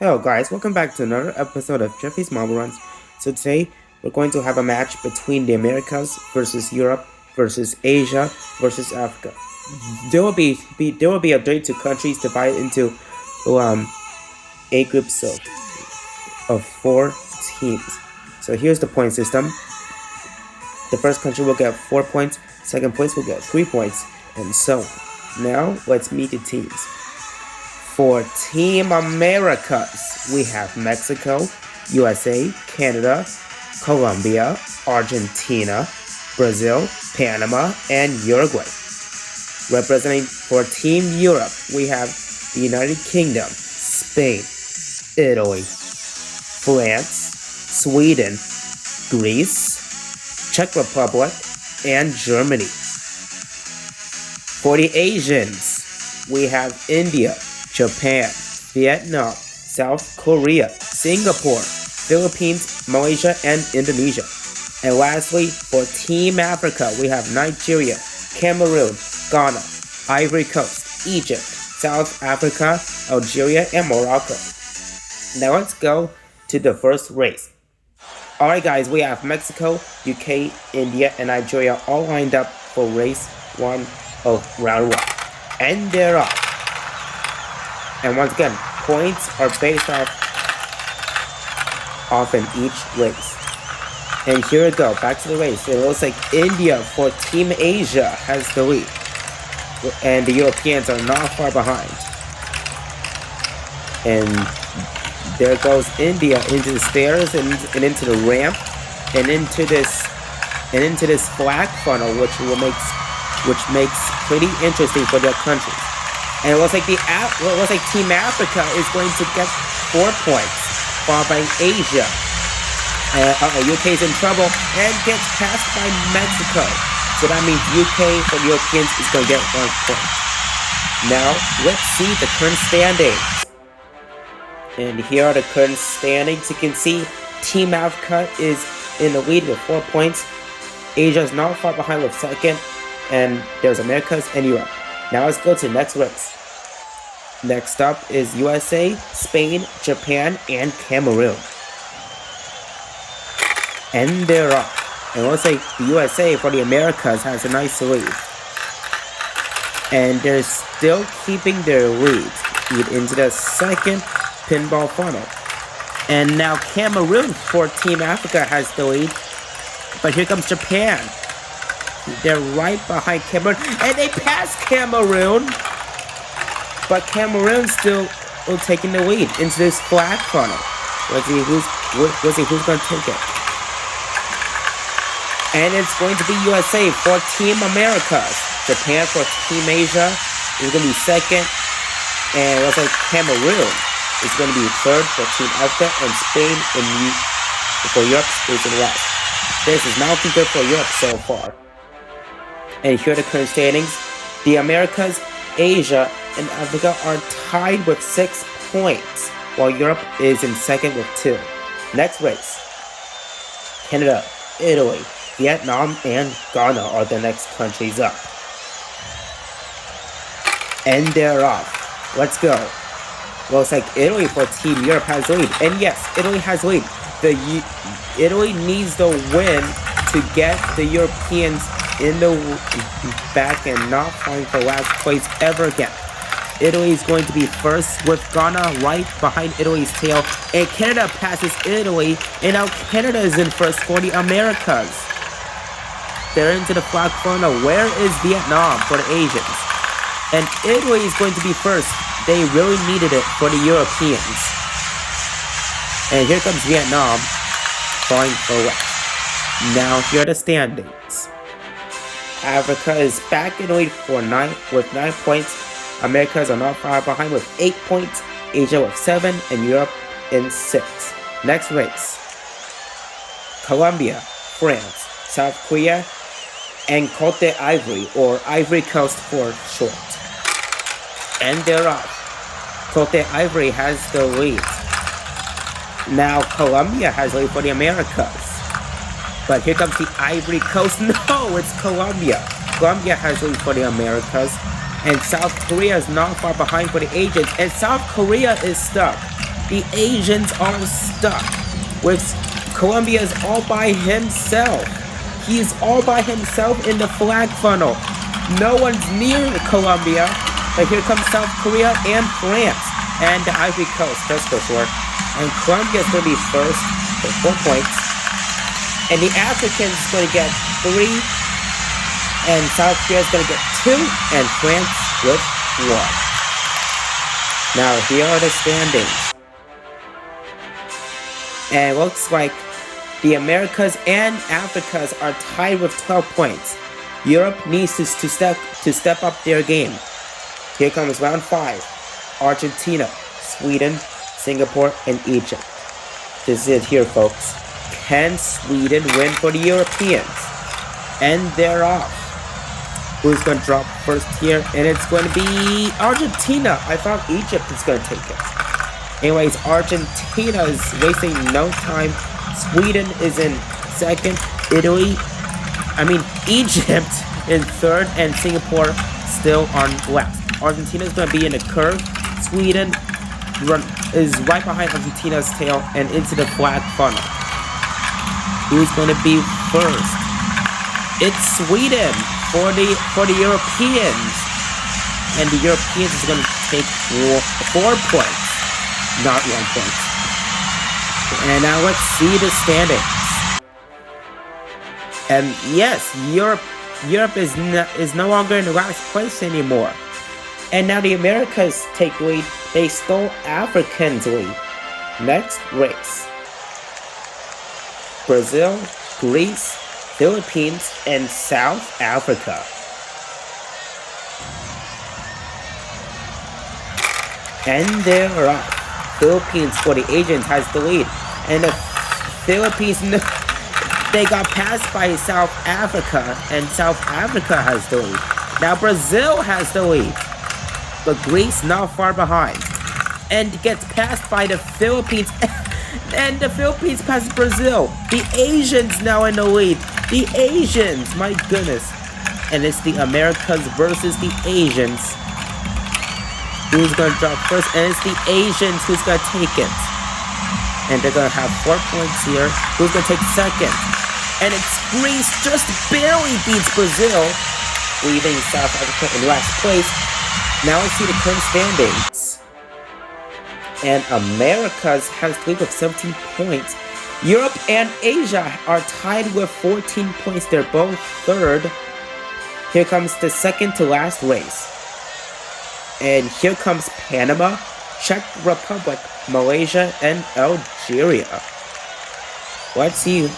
Hello guys, welcome back to another episode of Jeffy's Marble Runs. So today we're going to have a match between the Americas versus Europe versus Asia versus Africa. There will be a 32 countries divided into eight groups of 4 teams. So here's the point system. The first country will get 4 points, second place will get 3 points, and so on. Now let's meet the teams. For Team Americas, we have Mexico, USA, Canada, Colombia, Argentina, Brazil, Panama, and Uruguay. Representing for Team Europe, we have the United Kingdom, Spain, Italy, France, Sweden, Greece, Czech Republic, and Germany. For the Asians, we have India, Japan, Vietnam, South Korea, Singapore, Philippines, Malaysia, and Indonesia. And lastly, for Team Africa, we have Nigeria, Cameroon, Ghana, Ivory Coast, Egypt, South Africa, Algeria, and Morocco. Now let's go to the first race. Alright guys, we have Mexico, UK, India, and Nigeria all lined up for race 1 of round 1. And they're off. And once again, points are based off in each race. And here we go, back to the race. It looks like India for Team Asia has the lead. And the Europeans are not far behind. And there goes India into the stairs and into the ramp and into this flag funnel, which makes pretty interesting for their countries. And it looks like Team Africa is going to get 4 points, followed by Asia. UK is in trouble and gets passed by Mexico. So that means UK for the Europeans is going to get 1 point. Now, let's see the current standings. And here are the current standings. You can see Team Africa is in the lead with 4 points. Asia is not far behind with second. And there's Americas and Europe. Now let's go to the next race. Next up is USA, Spain, Japan, and Cameroon. And they're off. And it looks like the USA for the Americas has a nice lead. And they're still keeping their lead into the second pinball funnel. And now Cameroon for Team Africa has the lead. But here comes Japan. They're right behind Cameroon, and they pass Cameroon. But Cameroon still taking the lead into this flag funnel. Let's see who's going to take it. And it's going to be USA for Team Americas. Japan for Team Asia is going to be second. And it looks like Cameroon is going to be third for Team Africa, and Spain for Europe is in last. This is not looking good for Europe so far. And here are the current standings. The Americas, Asia, and Africa are tied with 6 points, while Europe is in second with 2. Next race. Canada, Italy, Vietnam, and Ghana are the next countries up. And they're off. Let's go. Looks like Italy for Team Europe has the lead. And yes, Italy has the lead. Italy needs the win to get the Europeans in the back and not fighting for last place ever again. Italy is going to be first with Ghana right behind Italy's tail, and Canada passes Italy, and now Canada is in first for the Americas. They're into the flag funnel. Where is Vietnam for the Asians? And Italy is going to be first. They really needed it for the Europeans. And here comes Vietnam falling for last. Now here are the standings. Africa is back in the lead with 9 points. Americas are not far behind with 8 points. Asia with 7, and Europe in 6. Next race. Colombia, France, South Korea, and Côte d'Ivoire, or Ivory Coast for short. And they're off. Côte d'Ivoire has the lead. Now Colombia has the lead for the Americas. But here comes the Ivory Coast. No, it's Colombia. Colombia has the lead for the Americas. And South Korea is not far behind for the Asians. And South Korea is stuck. The Asians are stuck with Colombia is all by himself. He is all by himself in the flag funnel. No one's near Colombia, but here comes South Korea and France and the Ivory Coast, just for sure. And Colombia is going to be first with 4 points. And the Africans is going to get 3. And South Korea is going to get 2. And France with 1. Now here are the standings. And it looks like the Americas and Africas are tied with 12 points. Europe needs to step up their game. Here comes round 5. Argentina, Sweden, Singapore, and Egypt. This is it here, folks. Can Sweden win for the Europeans? And they're off. Who's going to drop first here? And it's going to be Argentina. I thought Egypt is going to take it. Anyways, Argentina is wasting no time. Sweden is in second. Egypt in third, and Singapore still on last. Argentina is going to be in a curve. Sweden is right behind Argentina's tail and into the flag funnel. Who's going to be first? It's Sweden for the Europeans, and the Europeans is going to take 4 points, not 1 point. And now let's see the standings. And yes, Europe is no longer in the last place anymore. And now the Americas take lead. They stole Africans' lead. Next race. Brazil, Greece, Philippines, and South Africa. And they're off. Philippines for the Asians has the lead. And the Philippines, they got passed by South Africa, and South Africa has the lead. Now Brazil has the lead, but Greece not far behind, and gets passed by the Philippines, and the Philippines passes Brazil. The Asians now in the lead. The Asians, my goodness. And it's the Americas versus the Asians. Who's gonna drop first? And it's the Asians who's gonna take it. And they're gonna have 4 points here. Who's gonna take second? And it's Greece just barely beats Brazil, leaving South Africa in last place. Now let's see the current standings. And Americas has the lead with 17 points. Europe and Asia are tied with 14 points. They're both third. Here comes the second to last race. And here comes Panama, Czech Republic, Malaysia, and Algeria. Let's see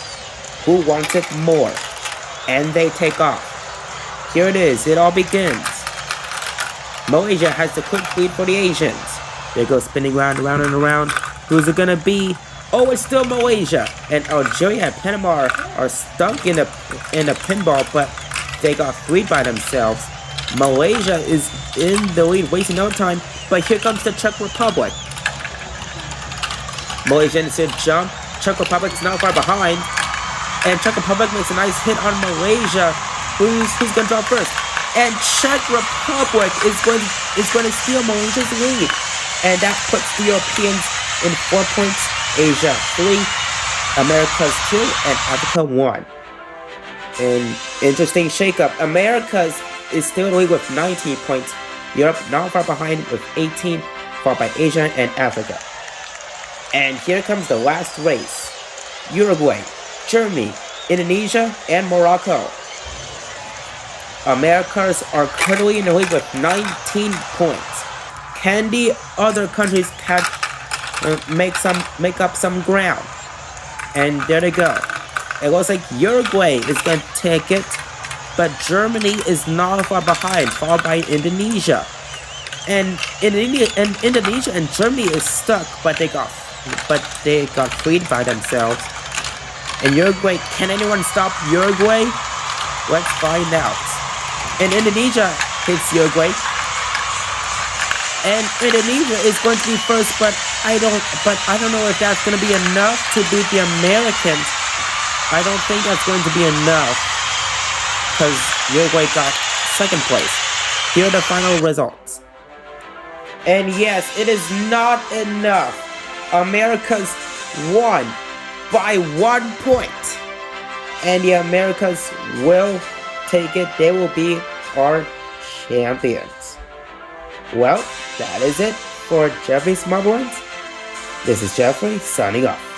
who wants it more. And they take off. Here it is. It all begins. Malaysia has the quick lead for the Asians. They go spinning round, around, and around. Who's it gonna be? Oh, it's still Malaysia. And Algeria and Panama are stuck in a pinball, but they got freed by themselves. Malaysia is in the lead, wasting no time. But here comes the Czech Republic. Malaysia needs to jump. Czech Republic's not far behind. And Czech Republic makes a nice hit on Malaysia. Who's gonna drop first? And Czech Republic is going to steal Malaysia's lead. And that puts the Europeans in 4 points. Asia 3, Americas 2, and Africa 1. An interesting shakeup. Americas is still in the lead with 19 points. Europe not far behind with 18, followed by Asia and Africa. And here comes the last race. Uruguay, Germany, Indonesia, and Morocco. Americas are currently in the lead with 19 points. Can the other countries make up some ground? And there they go. It looks like Uruguay is going to take it, but Germany is not far behind, followed by Indonesia. And Indonesia and Germany is stuck, but they got freed by themselves. And Uruguay, can anyone stop Uruguay? Let's find out. And Indonesia hits Uruguay. And Indonesia is going to be first, but I don't know if that's going to be enough to beat the Americans. I don't think that's going to be enough, because Uruguay got second place. Here are the final results. And yes, it is not enough. Americas won by 1 point. And the Americas will take it. They will be our champions. Well, that is it for Jeffrey's Marble Rants. This is Jeffrey signing off.